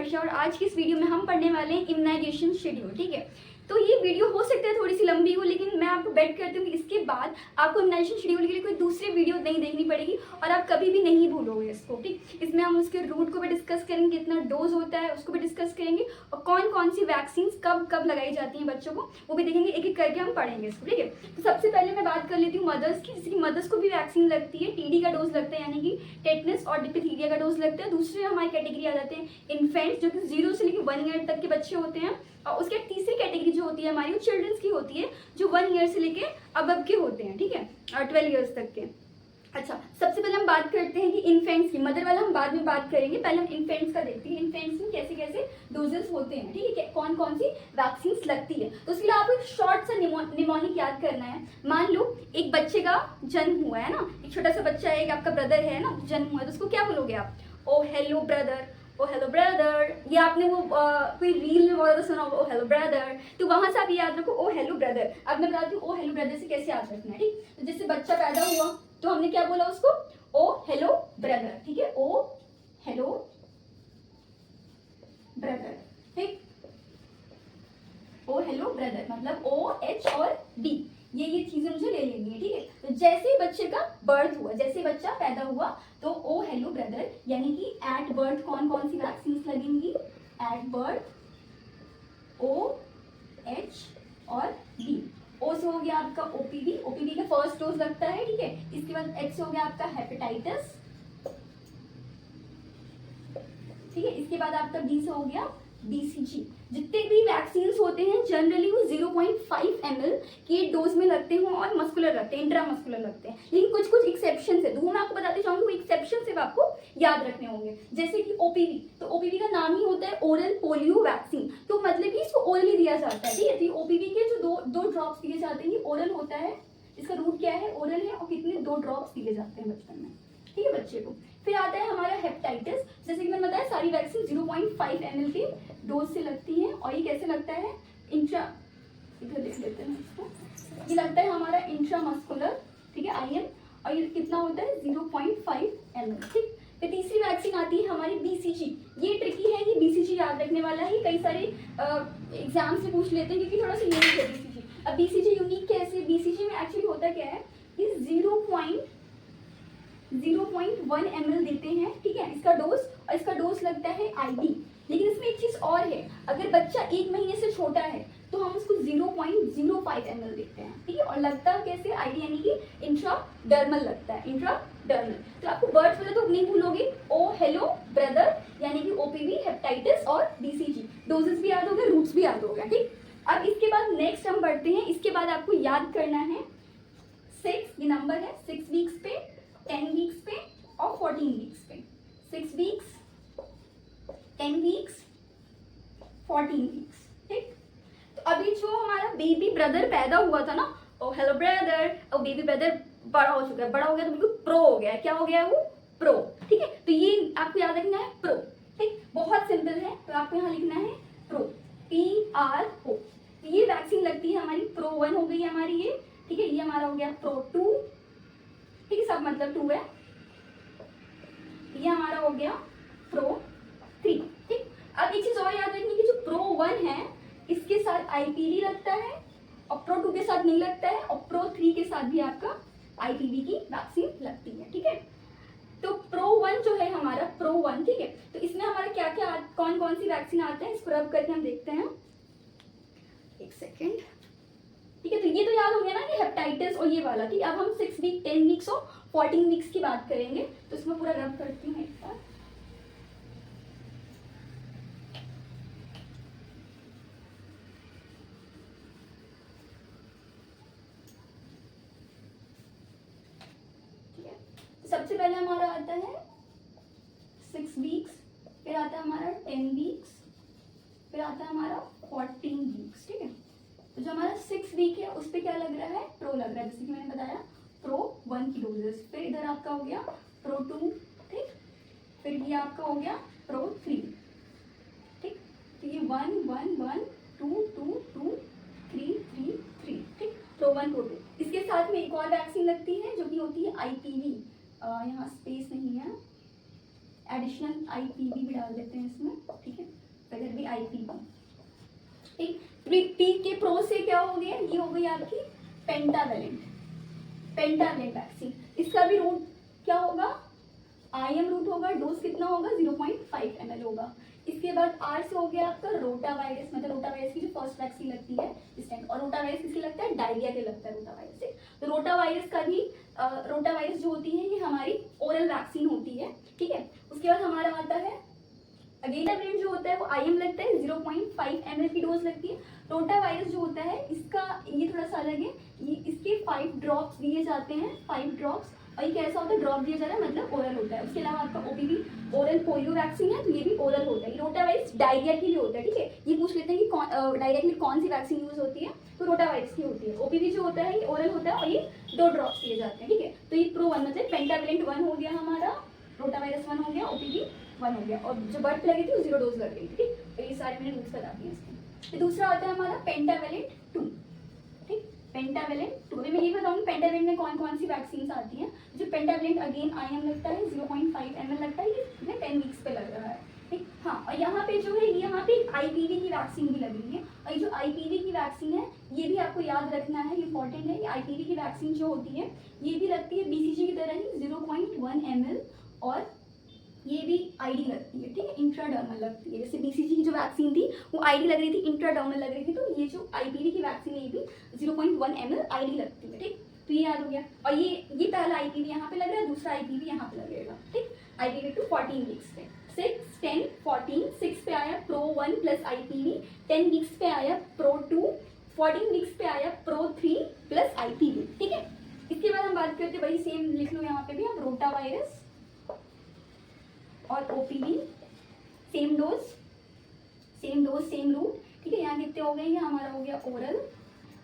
हर्षा और आज की इस वीडियो में हम पढ़ने वाले हैं इम्यूनाइजेशन शेड्यूल। ठीक है, तो ये वीडियो हो सकता है थोड़ी सी लंबी हो, लेकिन मैं आपको बेट करती हूँ कि इसके बाद आपको इम्यूनाइजेशन शेड्यूल के लिए कोई दूसरी वीडियो नहीं देखनी पड़ेगी और आप कभी भी नहीं भूलोगे इसको। ठीक, इसमें हम उसके रूट को भी डिस्कस करेंगे, कितना डोज होता है उसको भी डिस्कस करेंगे और कौन कौन सी वैक्सीन कब कब लगाई जाती हैं बच्चों को, वो भी देखेंगे। एक एक करके हम पढ़ेंगे इसको। ठीक है, तो सबसे पहले मैं बात कर लेती हूँ मदर्स की। जैसे कि मदर्स को भी वैक्सीन लगती है, टीडी का डोज लगता है यानी कि टेटनस और डिप्थीरिया का डोज लगता है। दूसरे हमारी कैटेगरी आ जाते हैं इन्फेंट्स, जो कि 0 से लेकर 1 ईयर तक के बच्चे होते हैं। और उसके तीसरी कैटेगरी जो होती है हमारी वो चिल्ड्रंस की होती है, जो 1 ईयर से लेके अबव के होते हैं। ठीक है, और 12 ईयर्स तक के। अच्छा, सबसे पहले हम बात करते हैं कि इन्फेंट्स की। मदर वाला हम बाद में बात करेंगे, पहले हम इन्फेंट्स का देखते हैं। इन्फेंट्स में कैसे कैसे डोजेस होते हैं, ठीक है, कौन कौन सी वैक्सीन लगती है। तो उसके लिए आपको एक शॉर्ट सा निमोनिक याद करना है। मान लो एक बच्चे का जन्म हुआ है ना, एक छोटा सा बच्चा है, एक आपका ब्रदर है ना, जन्म हुआ है, तो उसको क्या बोलोगे आप? ओ हेलो ब्रदर, ओ हेलो ब्रदर। ये आपने वो कोई रील में बहुत सुना होगा, ओ हेलो ब्रदर, तो वहां से आप ये याद रखो, ओ हेलो ब्रदर। अब मैं बताती हूँ ओ हेलो ब्रदर से कैसे याद रखना है। ठीक, तो जैसे बच्चा पैदा हुआ तो हमने क्या बोला उसको? ओ हेलो ब्रदर। ठीक है, ओ हेलो ब्रदर। ठीक, ओ हेलो ब्रदर मतलब ओ एच और डी, ये चीजें मुझे ले लेनी है। ठीक है, तो जैसे ही बच्चे का बर्थ हुआ, जैसे ही बच्चा पैदा हुआ तो ओ हेलो ब्रदर, यानी कि एट बर्थ कौन कौन सी वैक्सीन लगेंगी? एट बर्थ ओ एच और डी। ओ से हो गया आपका ओपीवी, ओपीवी का फर्स्ट डोज लगता है। ठीक है, इसके बाद एच से हो गया आपका हेपेटाइटिस। ठीक है, इसके बाद आपका बी से हो गया बीसीजी। जितने भी वैक्सीन होते हैं जनरली वो 0.5 ml के डोज में लगते हैं और मस्कुलर लगते हैं, इंट्रामस्कुलर लगते हैं। लेकिन कुछ कुछ एक्सेप्शन है, मैं आपको बताते चाहूंगी, वो एक्सेप्शन से आपको याद रखने होंगे। जैसे कि ओपीवी, तो ओपीवी का नाम ही होता है ओरल पोलियो वैक्सीन, तो मतलब कि इसको ओरली दिया जाता है। ठीक है, तो ओपीवी के जो दो ड्रॉप्स दिए जाते हैं, ये ओरल होता है, इसका रूट क्या है? ओरल है, और कितने 2 ड्रॉप्स दिए जाते हैं बचपन में। ठीक है बच्चे को। फिर आता है हमारा हेपेटाइटिस, जैसे कि मैंने बताया सारी वैक्सीन 0.5 ml के डोज से लगती हैं और ये कैसे लगता है? इधर देख लेते हैं इसको, ये लगता है हमारा इंट्रामस्कुलर। ठीक है, IM, और ये कितना होता है? 0.5 ml। ठीक, फिर तीसरी वैक्सीन आती है हमारी BCG। ये ट्रिकी है, ये BCG याद रखने वाला है, कई सारे एग्जाम से पूछ लेते हैं क्योंकि थोड़ा सा यूनिक है BCG। अब BCG यूनिक कैसे? BCG में एक्चुअली होता क्या है कि 0.1 ml देते हैं। ठीक है, इसका डोज, और इसका डोज लगता है IV। लेकिन इसमें एक चीज और है, अगर बच्चा 1 महीने से छोटा है तो हम उसको 0.05 ml देते हैं। ठीक है, और लगता कैसे? IV यानी कि इंट्राडर्मल लगता है, इंट्राडर्मल। तो आपको वर्ड्स वाले तो नहीं भूलोगे, ओ हेलो ब्रदर यानी कि ओपीवी, हेपेटाइटिस और BCG। डोजेस भी याद हो गए, रूट्स भी याद हो गया। ठीक, अब इसके बाद नेक्स्ट हम बढ़ते हैं। इसके बाद आपको याद करना है 6, ये नंबर है, 6 वीक्स पे, 10 वीक्स पे और 14 वीक्स पे। 6 वीक्स, 10 वीक्स, 14 वीक्स। ठीक, तो अभी जो हमारा बेबी ब्रदर पैदा हुआ था ना, ओ हेलो ब्रदर, और बेबी ब्रदर बड़ा हो चुका है, बड़ा हो गया तो बिल्कुल प्रो हो गया है। क्या हो गया है वो? प्रो। ठीक है, तो ये आपको याद रखना है, प्रो। ठीक, बहुत सिंपल है, तो आपको यहाँ लिखना है प्रो, PRO। ये वैक्सीन लगती है हमारी प्रो 1 हो गई हमारी ये। ठीक है, ये हमारा हो गया प्रो 2। ठीक है, सब मतलब 2 है। ये हमारा हो गया प्रो 3। ठीक, अब एक चीज और याद रखनी कि जो प्रो 1 है इसके साथ IPV लगता है और प्रो 2 के साथ नहीं लगता है, और प्रो 3 के साथ भी आपका IPV की वैक्सीन लगती है। ठीक है, तो प्रो 1 जो है हमारा प्रो 1, ठीक है, तो इसमें हमारा क्या क्या कौन कौन सी वैक्सीन आते हैं इसको रब करके हम देखते हैं। एक सेकेंड। ठीक है, तो ये तो याद हो गया ना कि हेपेटाइटिस और ये वाला। ठीक, अब हम 6 वीक, 10 वीक्स और 14 वीक्स की बात करेंगे, तो इसमें पूरा रब करती हूँ एक बार। ठीक है, सबसे पहले हमारा आता है 6 वीक्स, फिर आता है हमारा 10 वीक्स, फिर आता है हमारा 14 वीक्स। ठीक है, तो जो हमारा 6 वीक है उस पर क्या लग रहा है? प्रो लग रहा है, जैसे कि मैंने बताया प्रो 1 की डोजेस। फिर इधर आपका हो गया प्रो 2। ठीक, फिर ये आपका हो गया प्रो 3। ठीक, तो ये 1 1 1 2 2 2 3 3 3। ठीक, प्रो 1 प्रो 2। इसके साथ में एक और वैक्सीन लगती है जो कि होती है IPV। यहाँ स्पेस नहीं है, एडिशनल IPV भी डाल देते हैं इसमें। ठीक है, गई IPV। ठीक, पी के प्रो से क्या हो गया, ये हो गई आपकी पेंटावेलेंट वैक्सीन। इसका भी रूट क्या होगा, IM रूट होगा, डोज कितना होगा 0.5 ml होगा। इसके बाद R से हो गया आपका रोटावायरस, मतलब रोटावायरस की जो फर्स्ट वैक्सीन लगती है इस टाइम। और रोटावायरस किसके लगता है, डायरिया के लगता है रोटावायरस से। तो रोटावायरस का भी रोटावायरस जो होती है ये हमारी ओरल वैक्सीन होती है, ठीक है। उसके बाद हमारा आता है पेंटावेलेंट जो होता है वो IM लगता है, 0.5 ml की डोज लगती है। रोटावायरस जो होता है इसका ये थोड़ा सा अलग है, ये इसके 5 ड्रॉप्स दिए जाते हैं, 5 ड्रॉप्स। और ये कैसा होता है, ड्रॉप दिया जा रहा है मतलब ओरल होता है। उसके अलावा आपका OPV ओरल पोलियो वैक्सीन है, तो ये भी ओरल होता है। रोटावायरस डायरिया के लिए होता है, ठीक है। ये पूछ लेते हैं कि डायरिया के लिए कौन सी वैक्सीन यूज होती है, तो रोटावायरस की होती है। OPV जो होता है ये ओरल होता है और ये 2 ड्रॉप्स दिए जाते हैं, ठीक है। तो ये प्रो 1 मतलब पेंटावेलेंट 1 हो गया हमारा, रोटावायरस 1 हो गया, OPV 1 हो गया। और जो बर्थ लगी थी वो 0 डोज लग गई थी, ठीक। तो ये सारे मैंने रूल्स बता दिए इसके। दूसरा आता है हमारा पेंटावेलेंट 2, ठीक। पेंटावेलेंट 2 में मैं ये बताऊंगी पेंटावेलेंट में कौन कौन सी वैक्सीन आती हैं। जो पेंटावेलेंट अगेन IM लगता है, 0.5 ml लगता है, ये 10 वीक्स पे लग रहा है, ठीक। हाँ, और यहाँ पे जो है यहाँ पे IPV की वैक्सीन भी लग रही है। और ये जो IPV की वैक्सीन है ये भी आपको याद रखना है, इंपॉर्टेंट है। ये IPV की वैक्सीन जो होती है ये भी लगती है BCG की तरह ही 0.1 ml, और ये भी ID लगती है, ठीक है, इंट्राडर्मल लगती है। जैसे BCG की जो वैक्सीन थी वो ID लग रही थी, इंट्राडर्मल लग रही थी, तो ये जो IPV की वैक्सीन है ये भी 0.1 ml ID लगती है, ठीक। तो ये याद हो गया। और ये पहला IPV यहाँ पे लग रहा है, दूसरा IPV यहाँ पे लगेगा, ठीक। IPV टू 14 वीक्स पे, 6, 10, 14, 6 पे आया प्रो 1 प्लस IPV, 10 वीक्स पे आया प्रो 2, 14 वीक्स पे आया प्रो 3 प्लस IPV, ठीक है। इसके बाद हम बात करते हैं, वही सेम लिख लो यहाँ पे भी आप, रोटावायरस और OPV same dose same route, ठीक है। यहाँ कितने हो गए, ये हमारा हो गया ओरल।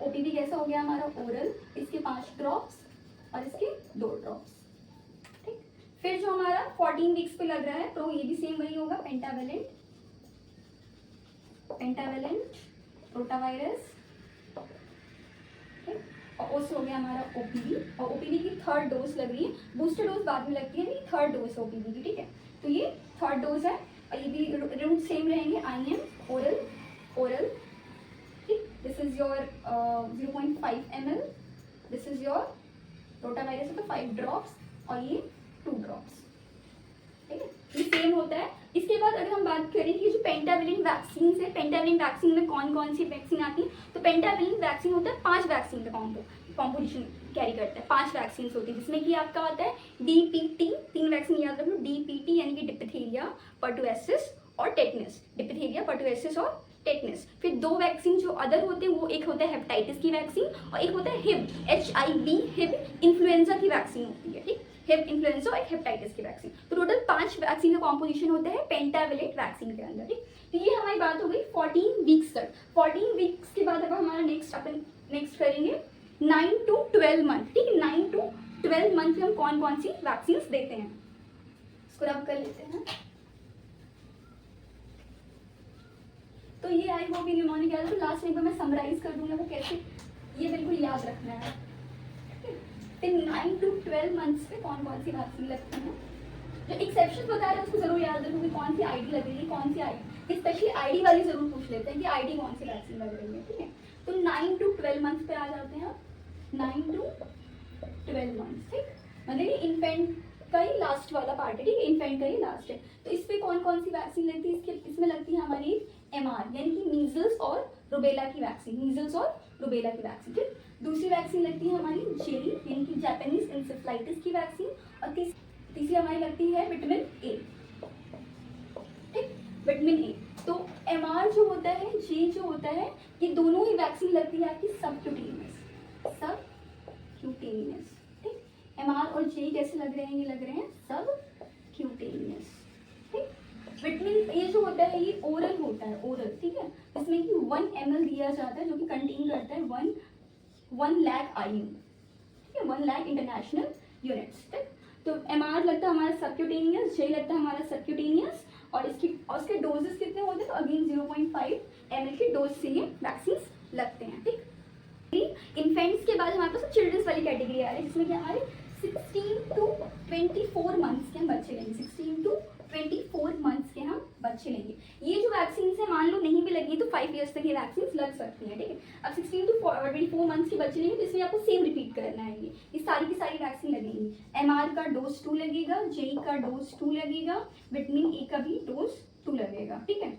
OPV कैसा हो गया हमारा ओरल, इसके 5 ड्रॉप्स और इसके 2 ड्रॉप्स, ठीक। फिर जो हमारा 14 वीक्स पे लग रहा है प्रो, ये भी सेम वही होगा, पेंटावेलेंट रोटावायरस, और उससे हो गया हमारा OPV। और OPV की 3rd डोज लग रही है, बूस्टर डोज बाद में लगती है, 3rd डोज OPV की, ठीक है। तो ये 3rd डोज है, और ये भी रूट सेम रहेंगे, IM ओरल, ठीक। This is your 0.5 ml, this is your rotavirus है तो 5 ड्रॉप्स और ये 2 ड्रॉप्स, ठीक है। ये सेम होता है। इसके बाद अगर हम बात करें कि जो पेंटावेलेंट वैक्सीन है, पेंटावेलेंट वैक्सीन में कौन कौन सी वैक्सीन आती है, तो पेंटावेलेंट वैक्सीन होता है 5 वैक्सीन का कॉम्पोजिशन कैरी करता है, 5 वैक्सीन होती है, जिसमें कि आपका आता है DPT, 3 वैक्सीन याद रख लो, DPT यानी कि डिप्थीरिया, पर्टुएसिस और टेटनस, डिप्थीरिया, पर्टुएसिस और टेटनस। फिर 2 वैक्सीन जो अदर होते हैं वो एक होता है हेपेटाइटिस की वैक्सीन और एक होता है HIV इन्फ्लुएंजा की वैक्सीन होती है, ठीक। हिब इन्फ्लुएंजा और एक हेपेटाइटिस की वैक्सीन। तो टोटल 5 वैक्सीन का कॉम्पोजिशन होता है पेंटावेलेंट वैक्सीन के अंदर, ठीक। तो ये हमारी बात हो गई 14 वीक्स तक। 14 वीक्स के बाद अब हमारा नेक्स्ट करेंगे 9 to 12 मंथ, ठीक है। 9 to 12 मंथ में हम कौन कौन सी वैक्सीन देते हैं, इसको रब कर लेते हैं। तो ये आई होप इन लोगों ने क्या, तो लास्ट में मैं समराइज कर दूंगा वो कैसे, ये बिल्कुल याद रखना है। फिर 9 to 12 मंथ्स पे कौन कौन सी वैक्सीन लगती है, जो एक्सेप्शन बता रहे हैं उसको जरूर याद रखोगे, कौन सी ID लगेगी, कौन सी ID, स्पेशली ID वाली जरूर पूछ लेते हैं कि ID कौन सी वैक्सीन लग रही है, ठीक है। तो 9 to 12 मंथ्स पे आ जाते हैं, 9 to 12 मंथ्स, ठीक। मतलब ये इन्फेंट का ही लास्ट वाला पार्ट है, ठीक है, इन्फेंट का ही लास्ट है। तो इस पे कौन कौन सी वैक्सीन लगती है, इसमें लगती है हमारी MR यानी कि मीजल्स और रुबेला की वैक्सीन, ठीक। दूसरी वैक्सीन लगती है हमारी जेई यानी कि जापानीज इंसेफ्लाइटिस की वैक्सीन, और तीसरी हमारी लगती है विटामिन A, ठीक, विटामिन A। तो MR जो होता है, जे जो होता है, ये दोनों ही वैक्सीन लगती है आपकी सबक्यूटेनियस, ठीक। MR और जे कैसे लग रहे हैं, ये लग रहे हैं सबक्यूटेनियस, ठीक। विटामिन ए जो होता है ये ओरल होता है, ओरल, ठीक है। इसमें कि 1 ml दिया जाता है जो कि कंटेन करता है 1 लाख IU, ठीक है, 1 लाख इंटरनेशनल यूनिट्स, ठीक। तो MR लगता है हमारा सबक्यूटेनियस, जे लगता है हमारा सबक्यूटेनियस, और उसके डोजेस कितने होते हैं, तो अगेन 0.5 ml की डोज से ये वैक्सीन लगते हैं, ठीक। इन्फेंट्स के बाद हमारे पास चिल्ड्रंस वाली कैटेगरी आ रही है, जिसमें कि हमारे 16 to 24 मंथ्स के हम बच्चे लेंगे, 16 to 24 मंथ्स के हम बच्चे लेंगे। ये जो वैक्सीन है मान लो नहीं भी लगी तो 5 ईयर्स तक ये वैक्सीन लग सकती है, ठीक है। अब 16 टू 24 मंथ्स के बच्चे लेंगे तो इसमें आपको सेम रिपीट करना है। ये सारी की सारी वैक्सीन लगेंगी। MR का डोज 2 लगेगा, JE का डोज 2 लगेगा, विटामिन E का भी डोज 2 लगेगा, ठीक है,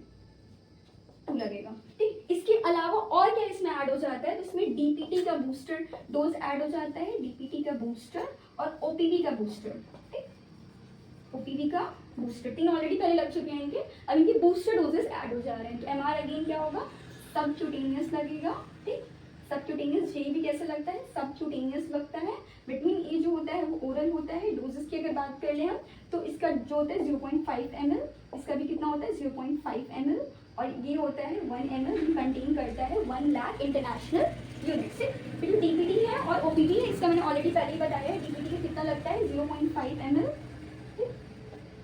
2 लगेगा, ठीक। इसके अलावा और क्या इसमें ऐड हो जाता है, तो इसमें DPT का बूस्टर डोज ऐड हो जाता है, DPT का बूस्टर और OPV का बूस्टर, ठीक। OPV का बूस्टर 3 ऑलरेडी पहले लग चुके हैं इनके, अब इनके बूस्टर डोजेस ऐड हो जा रहे हैं। तो MR अगेन क्या होगा, सबक्यूटेनियस लगेगा, ठीक। सबक्यूटेनियस JE भी कैसे लगता है, सबक्यूटेनियस लगता है। विटामिन E जो होता है वो ओरल होता है। डोजेस की अगर बात कर ले हम तो इसका जो होता है 0.5 ml, इसका भी कितना होता है 0.5 ml, और ये होता है 1 ml, ये कंटेन करता है 1 लाख इंटरनेशनल यूनिट से। फिर जो DPT है और OPV है इसका मैंने ऑलरेडी पहले ही बताया है। DPT का कितना लगता है 0.5 ml,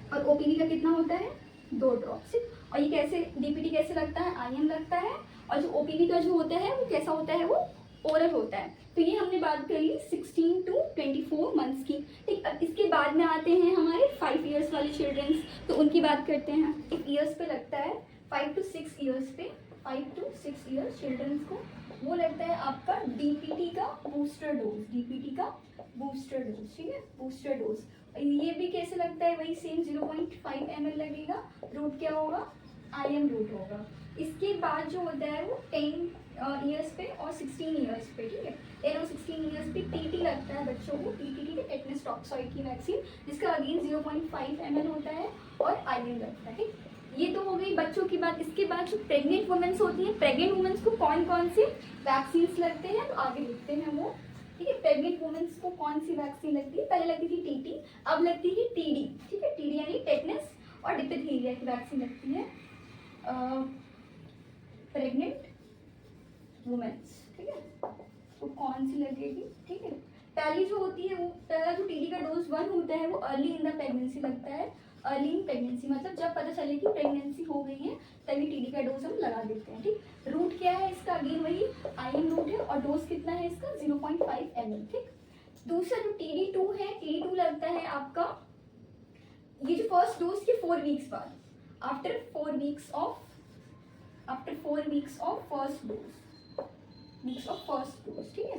और OPV का कितना होता है 2 ड्रॉप्स। और ये कैसे DPT कैसे लगता है, IM लगता है, और जो OPV का जो होता है वो कैसा होता है, वो ओरल होता है। तो ये हमने बात कर ली 16 टू 24 मंथ्स की, ठीक। अब इसके बाद में आते हैं हमारे 5 ईयर्स वाले चिल्ड्रंस, तो उनकी बात करते हैं। एक ईयर्स पे लगता है 5 to 6 ईयर्स पे, 5 to 6 ईयर्स चिल्ड्रंस को वो लगता है आपका DPT का बूस्टर डोज, DPT का बूस्टर डोज, ठीक है, बूस्टर डोज। ये भी कैसे लगता है, वही सेम 0.5 ml लगेगा। रूट क्या होगा, IM रूट होगा। इसके बाद जो होता है वो 10 ईयर्स पे और 16 ईयर्स पे, ठीक है, 10 और 16 ईयर्स पे TT लगता है बच्चों को, TTT टेटनस टॉक्सॉइड की वैक्सीन, जिसका अगेन 0.5 ml होता है और IM लगता है, ठीक। ये तो हो गई बच्चों की बात। इसके बाद जो प्रेग्नेंट वुमेन्स होती हैं, प्रेग्नेंट वुमेन्स को कौन कौन से वैक्सीन लगते हैं तो आगे लिखते हैं वो, ठीक है। प्रेग्नेंट वुमेन्स को कौन सी वैक्सीन लगती है, पहले लगती थी TT, अब लगती है TD, ठीक है। TD यानी टेटनस और डिप्थीरिया की वैक्सीन लगती है प्रेग्नेंट वुमेन्स, ठीक है। तो कौन सी लगेगी, ठीक है। पहली जो होती है वो पहला जो TD का डोज 1 होता है वो अर्ली इन द प्रेगनेंसी लगता है। अर्ली इन प्रेगनेंसी मतलब जब पता चले कि प्रेगनेंसी हो गई है तभी TD का डोज हम लगा देते हैं, ठीक। रूट क्या है इसका, अगेन वही IM रूट है, और डोज कितना है इसका 0.5 ml, ठीक। दूसरा जो TD2 है, TD2 लगता है आपका, ये जो फर्स्ट डोज के 4 वीक्स बाद, after 4 weeks of first dose, ठीक है।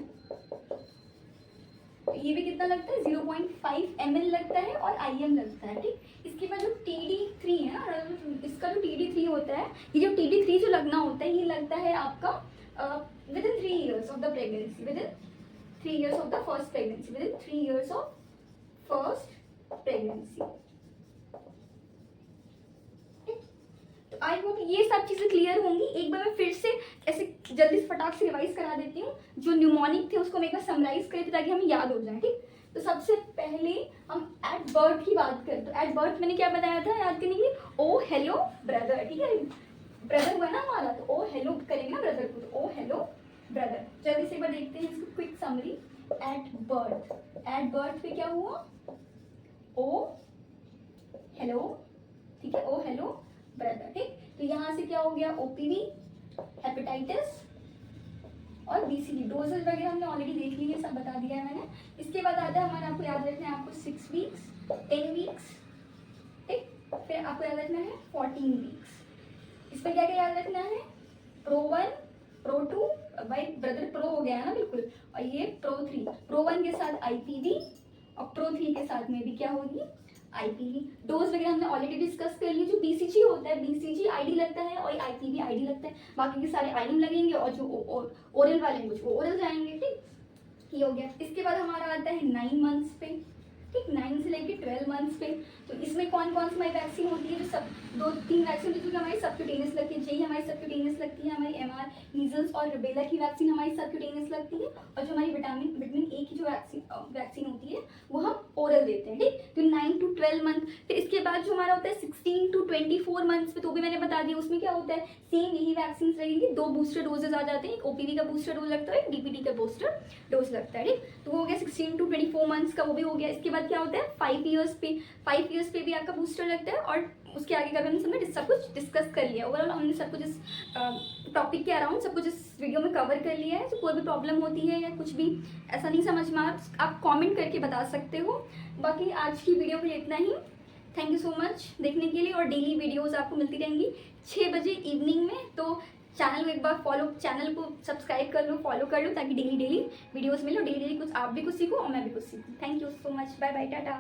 ये भी कितना लगता है 0.5 ml लगता है और IM लगता है, ठीक। इसके बाद जो TD3 है ना, इसका जो TD3 होता है, ये जो TD3 जो लगना होता है ये लगता है आपका with in 3 years of the pregnancy, with in 3 years of the first pregnancy, with in 3 years of first pregnancy. I hope ये सब चीज़ें क्लियर होंगी। एक बार मैं फिर से ऐसे जल्दी से फटाक से रिवाइज करा देती हूँ, जो न्यूमोनिक थे उसको हम एक बार समराइज करें थे ताकि हमें याद हो जाए, ठीक। तो सबसे पहले हम एट बर्थ की बात करें तो एट बर्थ मैंने क्या बताया था याद करने के लिए, ओ हेलो ब्रदर, ठीक है। ब्रदर हुआ ना हमारा, तो ओ हेलो करेंगे ना ब्रदर को, तो ओ हेलो ब्रदर। जल्दी से एक बार देखते हैं इसको क्विक समरी। एट बर्थ पे क्या हुआ, ओ हेलो, ठीक है, ओ हेलो ब्रदर, ठीक। तो यहाँ से क्या हो गया, OPV, हेपेटाइटिस और BCG। डोजेज वगैरह हमने ऑलरेडी देख ली है, सब बता दिया है मैंने। इसके बाद आता है हमारा, आपको याद रखना है आपको 6 वीक्स, 10 वीक्स, ठीक। फिर आपको याद रखना है 14 वीक्स। इस पर क्या क्या याद रखना है, Pro1, Pro2, भाई ब्रदर प्रो हो गया है ना बिल्कुल, और ये Pro3, Pro1 के साथ IPV और Pro3 के साथ में भी क्या होगी, IPV। डोज वगैरह हमने ऑलरेडी डिस्कस कर ली। जो BCG होता है, BCG ID लगता है और IPV ID लगता है, बाकी के सारे IM लगेंगे और जो ओरल वाले हैं वो ओरल जाएंगे, ठीक। ये हो गया। इसके बाद हमारा आता है 9 मंथ्स पे, ठीक, 9 से लेके 12 मंथ्स पे। तो इसमें कौन कौन सी हमारी वैक्सीन होती है, जो सब 2-3 वैक्सीन होती है, जो हमारी सबक्यूटेनियस लगती है। JE हमारी सबक्यूटेनियस लगती है, हमारी MR, मीजल्स और रुबेला की वैक्सीन हमारी सबक्यूटेनियस लगती है, और जो हमारी विटामिन A की जो वैक्सीन होती है वो हम ओरल देते हैं, ठीक। तो 9 to 12 मंथ। फिर इसके बाद जो हमारा होता है 16 to 24 मंथ्स पे, तो भी मैंने बता दिया उसमें क्या होता है, सेम यही वैक्सीन लगेंगी। 2 बूस्टर डोजेज आ जाते हैं, एक OPV का बूस्टर डोज लगता है, एक DPT का बूस्टर डोज लगता है, ठीक। तो वो हो गया 16 to 24 मंथ्स का, वो भी हो गया। इसके बाद क्या होता है 5 ईयर्स पे भी आपका बूस्टर लगता है, और उसके आगे का भी हमने सब कुछ डिस्कस कर लिया। ओवरऑल हमने सब कुछ इस टॉपिक के अराउंड सब कुछ इस वीडियो में कवर कर लिया है। तो कोई भी प्रॉब्लम होती है या कुछ भी ऐसा नहीं समझ में आप कमेंट करके बता सकते हो। बाकी आज की वीडियो के लिए इतना ही। थैंक यू सो मच देखने के लिए, और डेली वीडियोस आपको मिलती रहेंगी 6 बजे इवनिंग में। तो चैनल को एक बार चैनल को सब्सक्राइब कर लो, फॉलो कर लो, ताकि डेली वीडियोस मिलो, डेली कुछ आप भी कुछ सीखो और मैं भी कुछ सीखूँ। Thank you so much, bye bye, Tata.